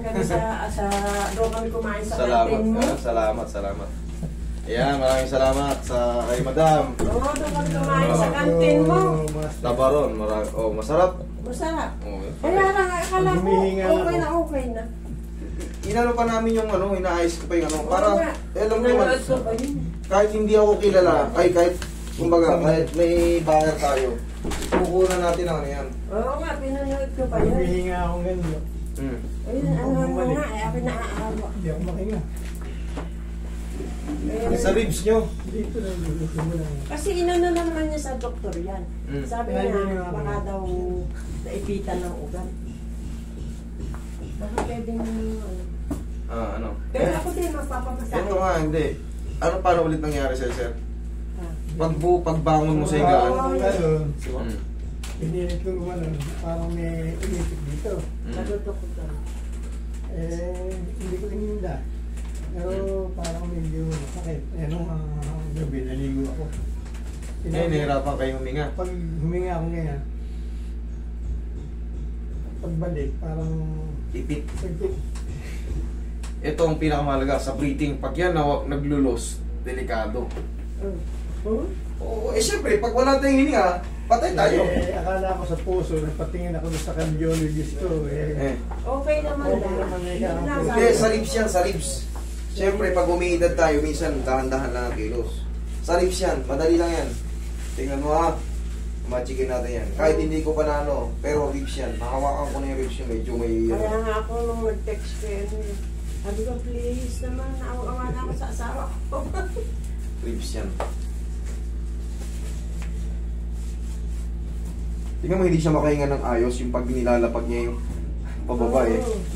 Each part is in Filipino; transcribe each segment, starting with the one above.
kami doon kami kumain sa kantin mo. Salamat. Ayan, maraming salamat sa kay Madam. Oo, doon kami kumain sa kantin mo. Tabaron, masarap. Masarap. Oh, kaya lang, akala ko, okay na. Inano pa namin yung inaayos ko pa yung para, alam mo naman, Nanood ko ba yun? kahit hindi ako kilala, kahit may buyer tayo, kukunan natin ang yan. Oo nga, pinanood ko pa yun. Humihinga akong ganyan. Ayun, ano nga, ako naaawa. Hindi ako makinga. Sa ribs nyo. Dito na, dito mo lang. Kasi inano na naman niya sa doktor yan. Sabi niya, baka daw naipitan ng ugat. Baka pwedeng Ano? Pero ako din magpapapasahin. Ito nga, hindi. Ano paano ulit nangyari sa'yo, sir? Pagbangon mo sa higaan. Pinilit ko naman, parang may umipit dito. Natutok ko doon. Hindi ko ininda. Pero parang medyo sakit. Nung gabi, naligo ako. Nahirapan kayo huminga. Pag huminga ako ngayon, pagbalik, parang Ipit. saglit. Ito ang pinakamahalaga sa breathing. Pag yan naglulos, delikado. Oo, syempre, pag wala tayong hininga, patay tayo. Akala ko sa puso, nagpatingin ako sa cardiologist ko. Okay naman lang. Hindi, sa ribs yan, sa ribs. Syempre, pag umiidad tayo, minsan dahan-dahan lang ang kilos. Sa ribs yan, madali lang yan. Tingnan mo ha, ma-chicken natin yan. Kahit hindi ko pa na pero ribs yan. Nakawakan ko na yung ribs yung medyo may... Kaya nga ako nung mag-text ko yun, sabi ko, please naman, naawa na ako sa asawa ko. Ribs yan. Tingnan mo, hindi siya makahinga ng ayos yung pag nilalapag niya yung pababa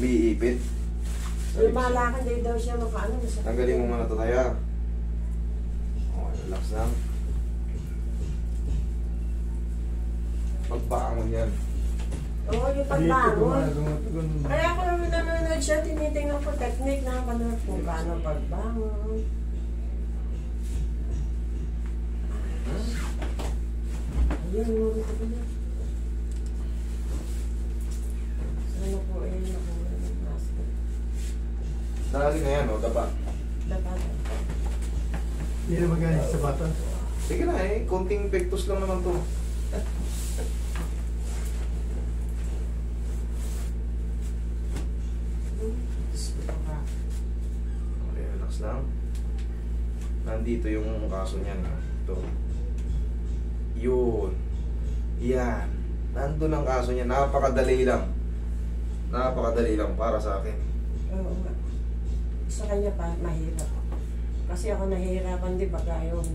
may ipit. Lumalakan din daw siya makaano. Tanggalin mo muna ito tayo. Okay, relax lang. Pagbangon yan. Oo, yung pagbangon. Kaya ako naman nanonood siya, tinitingnan ko technique na panood kung paano pagbangon. Ayun, ngunit ako na. Sana po ay nakuha ng mask. Dali na yan, daba. Dapat. Hindi na magaling sa bata. Sige na konting pectus lang naman to. Okay, relax lang. Nandito yung kaso niyan. Ito. Yun. Yan. Nandun ang kaso niya. Napakadali lang. Napakadali lang para sa akin. Oo nga. Sa kanya pa, mahirap. Kasi ako nahihirapan, di ba, yung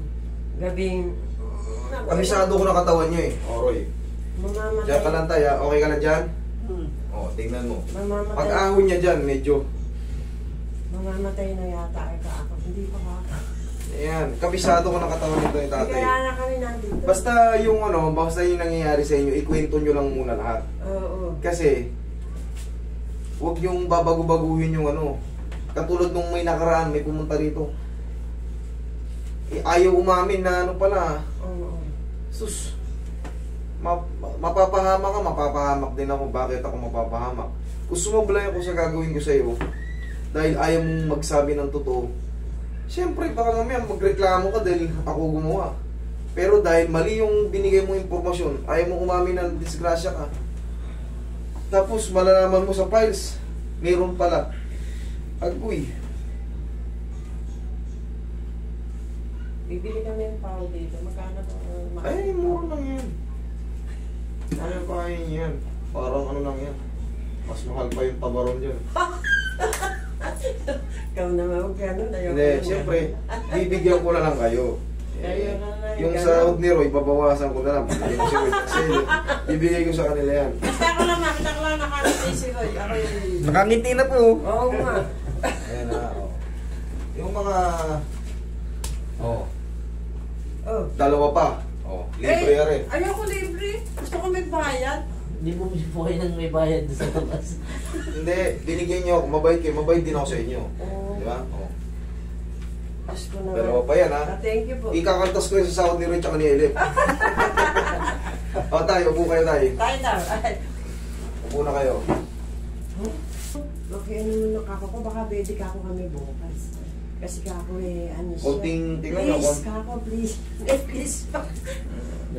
gabing... Amisado ko na katawan niyo Oroy. Mamamatay. Diyan ka lang tayo. Okay ka na dyan? Tingnan mo. Mamamatay. Pag ahon niya dyan, medyo... Mamamatay na yata ako. Hindi pa ka. Ayan. Kabisado ko na katawan nito yung tatay. Kaya na kami nandito. Basta yung basta yung nangyayari sa inyo, ikwento nyo lang muna lahat. Oo. Kasi, huwag yung babago-baguhin yung katulad nung may nakaraan, may pumunta rito. Ayaw umamin na pala. Oo. Sus, mapapahamak din ako. Bakit ako mapapahamak? Kung sumablay ako sa gagawin ko sa iyo, dahil ayaw mong magsabi ng totoo, siyempre baka mamaya magreklamo ka dahil ako gumawa. Pero dahil mali yung binigay mong impormasyon, ayaw mong umamin na disgrasya ka. Tapos malalaman mo sa files, meron pala. Agoy. Bibili kami ng pao dito. Magkano ba? Ay, mura lang yan. Ano pa yan? Parang lang yan. Mas mahal pa yung tabaron dyan. Ikaw naman, gano'n. Hindi, siyempre, bibigyan ko na lang kayo. Yung gano'n. sahod ni Roy, babawasan ko na lang. Bibigay ko sa kanila yan. Basta ako lang, nakita ko lang nakangiti si Roy. Ako yung... Nakangiti na po. Oo nga. Ayan na, Yung mga... Dalawa pa. Libre ya rin. Ayoko libre. Gusto ko may bayad. Hindi mo po kayo nang may bayad sa labas. Hindi, binigyan niyo ako. Mabait kayo. Mabait din ako sa inyo. Di ba? Gusto na. Pero pa yan ha. Thank you po. Ikakantas ko yung sa sahod ni Roy tsaka ni Elif. Tayo, upo kayo tayo. Tayo daw. Upo na kayo. Makiano kako ko, baka pwede kako kami bukas. Kasi kako ano siya. Konting, tingnan nyo, Please, kako, please. Please pa.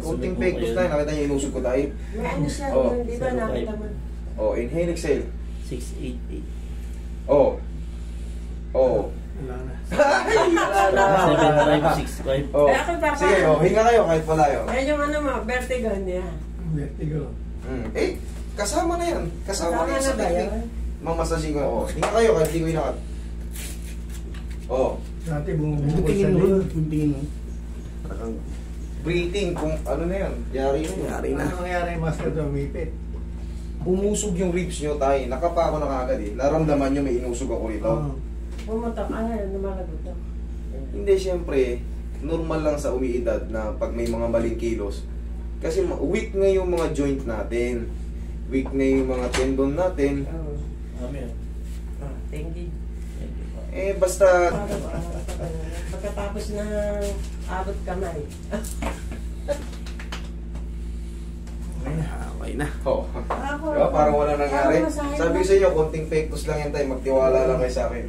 konting pectus tayo. Nakita nyo, inusog ko tayo. May ano siya, Oh, di ba nakita mo? Oh, inhale, exhale. 688. Oh. Oh. Wala na. 7565. Oh. Kaya ako baka- Sige, oh, hinga kayo kahit wala yun. Ayan yung ano mo, vertigo niya. Vertigo. Kasama na yan. Kasama na yan sa ba technique. yun? Mamasasin ko. Oh, hinga kayo kahit di ko hinakat. Oh. Dati bumubukol sa Tingin mo, likod. tingin mo. Breathing, kung ano na yan. Yari na. Yari Ano nangyari, Master, umipit? Umusog yung ribs nyo tayo. Nakapa ako na kagad eh. Naramdaman nyo may inusog ako rito. Oo. Pumutok, ano yun, lumalagot to. Hindi, syempre, normal lang sa umiidad na pag may mga maling kilos. Kasi weak na yung mga joint natin. Weak na yung mga tendon natin. Oh. Amen. Thank you. Basta... Pagkatapos ng abot kamay. Okay na. Oh. Ako, Diba? Parang wala nangyari. Ako, masahe Sabi na. ko sa inyo, konting pectus lang yan tayo. Magtiwala lang kayo sa akin.